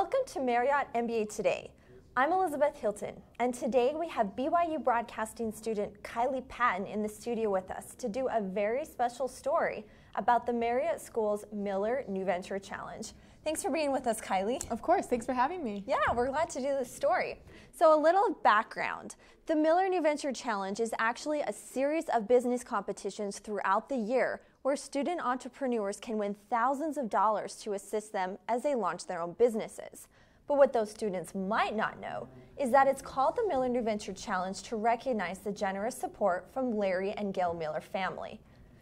Welcome to Marriott MBA Today. I'm Elizabeth Hilton, and today we have BYU Broadcasting student Kylie Patton in the studio with us to do a very special story about the Marriott School's Miller New Venture Challenge. Thanks for being with us, Kylie. Of course, thanks for having me. Yeah, we're glad to do this story. So a little background. The Miller New Venture Challenge is actually a series of business competitions throughout the year where student entrepreneurs can win thousands of dollars to assist them as they launch their own businesses. But what those students might not know is that it's called the Miller New Venture Challenge to recognize the generous support from Larry and Gail Miller family.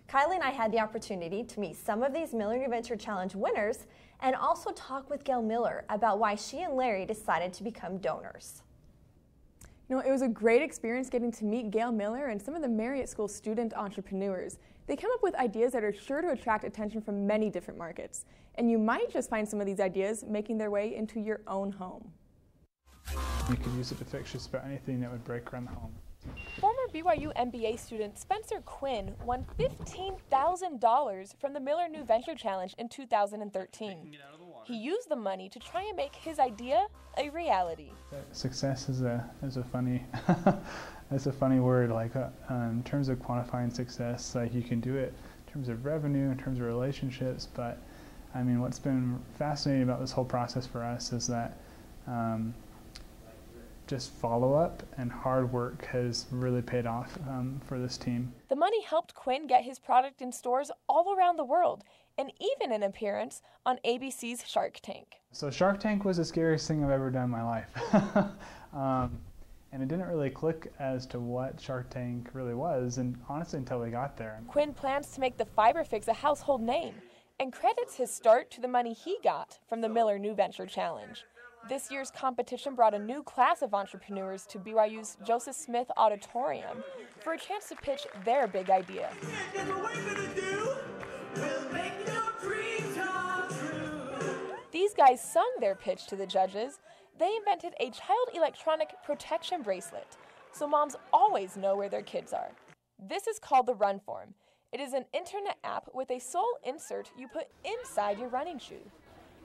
Kylie and I had the opportunity to meet some of these Miller New Venture Challenge winners and also talk with Gail Miller about why she and Larry decided to become donors. You know, it was a great experience getting to meet Gail Miller and some of the Marriott School student entrepreneurs. They come up with ideas that are sure to attract attention from many different markets. And you might just find some of these ideas making their way into your own home. You could use it to fix just about anything that would break around the home. Former BYU MBA student Spencer Quinn won $15,000 from the Miller New Venture Challenge in 2013. He used the money to try and make his idea a reality. Success is a funny that's a funny word. Like in terms of quantifying success, like you can do it in terms of revenue, in terms of relationships. But I mean, what's been fascinating about this whole process for us is that just follow-up and hard work has really paid off for this team. The money helped Quinn get his product in stores all around the world, and even an appearance on ABC's Shark Tank. So Shark Tank was the scariest thing I've ever done in my life. And it didn't really click as to what Shark Tank really was, and honestly until we got there. Quinn plans to make the fiber fix a household name and credits his start to the money he got from the Miller New Venture Challenge. This year's competition brought a new class of entrepreneurs to BYU's Joseph Smith Auditorium for a chance to pitch their big idea. These guys sung their pitch to the judges. They invented a child electronic protection bracelet, so moms always know where their kids are. This is called the Run Form. It is an internet app with a sole insert you put inside your running shoe.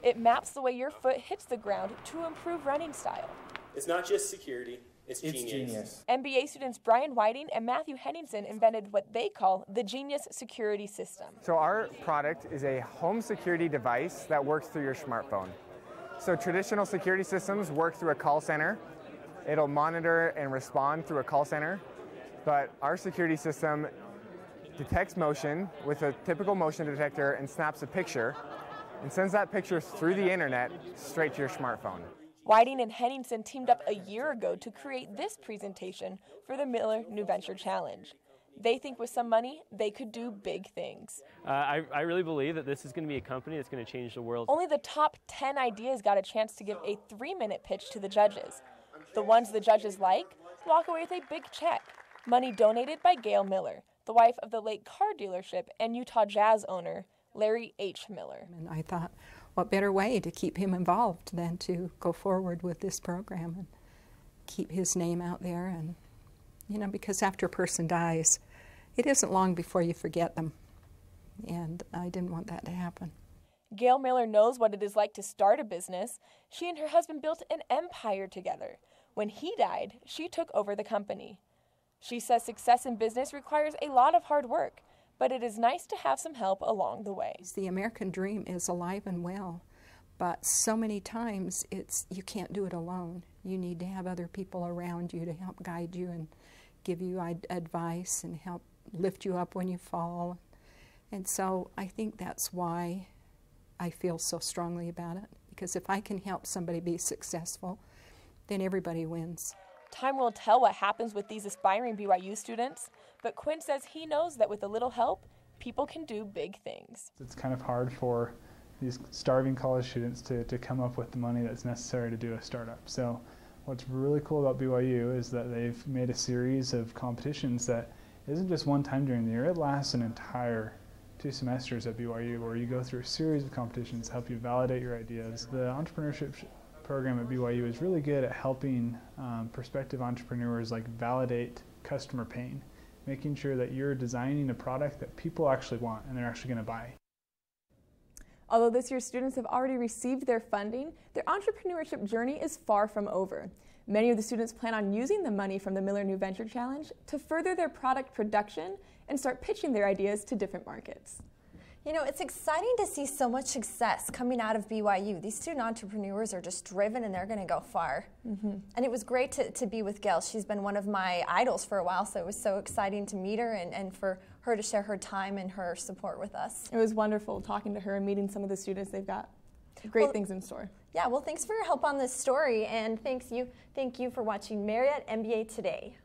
It maps the way your foot hits the ground to improve running style. It's not just security, it's genius. MBA students Brian Whiting and Matthew Henningsen invented what they call the Genius Security System. So our product is a home security device that works through your smartphone. So traditional security systems work through a call center. It'll monitor and respond through a call center. But our security system detects motion with a typical motion detector and snaps a picture and sends that picture through the internet straight to your smartphone. Whiting and Henningsen teamed up a year ago to create this presentation for the Miller New Venture Challenge. They think with some money, they could do big things. I really believe that this is going to be a company that's going to change the world. Only the top 10 ideas got a chance to give a 3-minute pitch to the judges. The ones the judges like walk away with a big check. Money donated by Gail Miller, the wife of the late car dealership and Utah Jazz owner, Larry H. Miller. And I thought, what better way to keep him involved than to go forward with this program and keep his name out there. And, you know, because after a person dies, it isn't long before you forget them. And I didn't want that to happen. Gail Miller knows what it is like to start a business. She and her husband built an empire together. When he died, she took over the company. She says success in business requires a lot of hard work, but it is nice to have some help along the way. The American dream is alive and well, but so many times you can't do it alone. You need to have other people around you to help guide you and give you advice and help lift you up when you fall. And so I think that's why I feel so strongly about it, because if I can help somebody be successful, then everybody wins. Time will tell what happens with these aspiring BYU students, but Quinn says he knows that with a little help, people can do big things. It's kind of hard for these starving college students to come up with the money that's necessary to do a startup. So what's really cool about BYU is that they've made a series of competitions that isn't just one time during the year. It lasts an entire 2 semesters at BYU where you go through a series of competitions to help you validate your ideas. The entrepreneurship program at BYU is really good at helping prospective entrepreneurs like validate customer pain, making sure that you're designing a product that people actually want and they're actually going to buy. Although this year's students have already received their funding, their entrepreneurship journey is far from over. Many of the students plan on using the money from the Miller New Venture Challenge to further their product production and start pitching their ideas to different markets. You know, it's exciting to see so much success coming out of BYU. These student entrepreneurs are just driven and they're going to go far. And it was great to be with Gail. She's been one of my idols for a while, so it was so exciting to meet her and for her to share her time and her support with us. It was wonderful talking to her and meeting some of the students. They've got great things in store. Yeah, well, thanks for your help on this story, and thank you for watching Marriott MBA Today.